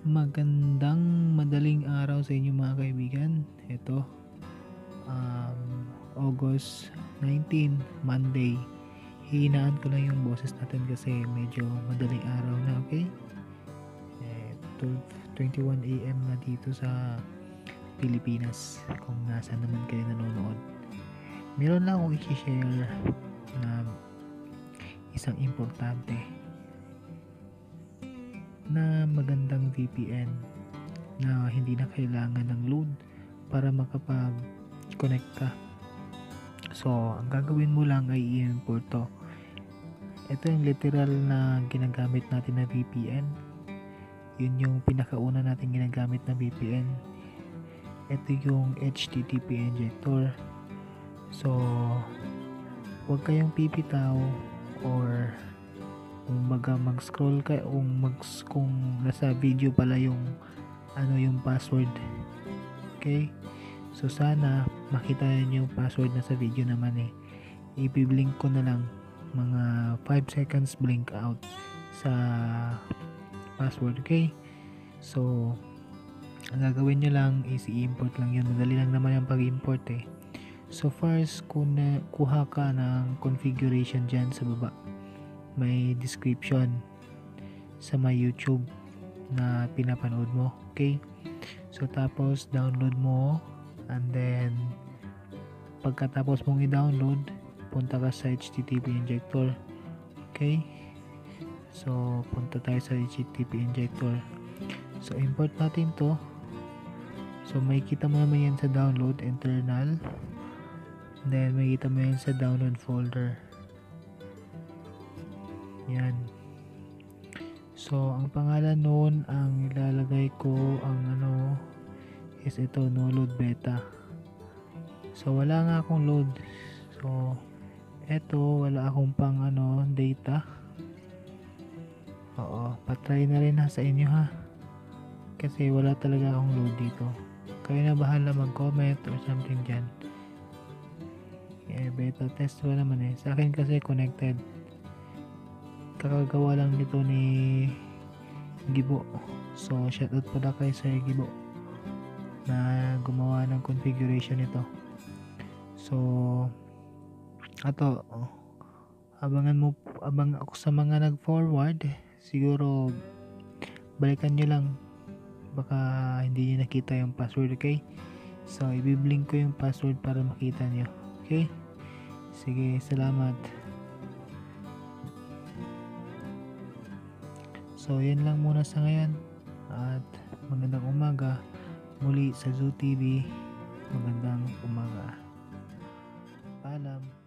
Magandang madaling araw sa inyo mga kaibigan. Ito, August 19, Monday. Hihinaan ko lang yung boses natin kasi medyo madaling araw na, okay? 12:21 AM na dito sa Pilipinas kung nasa naman kayo nanonood. Meron lang akong i-share na isang importante na magandang VPN na hindi na kailangan ng load para makapag-connect ka. So, ang gagawin mo lang ay i-import to. Ito yung literal na ginagamit natin na VPN. Yun yung pinakauna natin ginagamit na VPN. Ito yung HTTP injector. So, huwag kayong pipitaw or kung mag-scroll ka kung nasa video pala yung yung password. Okay? So sana makita niyo yung password na sa video naman i-blink ko na lang mga 5 seconds blink out sa password. Okay? So ang gagawin niyo lang is i-import lang yun. Madali lang naman yung pag-import So first, kuha ka ng configuration dyan sa baba. May description sa my YouTube na pinapanood mo. Okay? So tapos download mo, and then pagkatapos mong i-download, punta ka sa HTTP injector. Okay? So punta tayo sa HTTP injector. So import natin to. So makikita mo naman yan sa download internal. Then makikita mo yan sa download folder. Yan. So ang pangalan noon, ang ilalagay ko is ito, no load beta. So wala nga akong load. So eto, wala akong pang data. Oo, patry na rin sa inyo kasi wala talaga akong load dito. Kayo na bahala mag-comment or something dyan. Beta test wala naman sa akin kasi connected. Kakagawa lang nito ni Gibo. So shoutout pala kay Sir Gibo na gumawa ng configuration nito. So abang ako sa mga nag-forward, siguro balikan nyo lang, baka hindi nyo nakita yung password. Okay? So i-blink ko yung password para makita nyo. Okay? Sige, salamat. So yan lang muna sa ngayon, at magandang umaga muli sa Zoo TV. Magandang umaga. Paalam.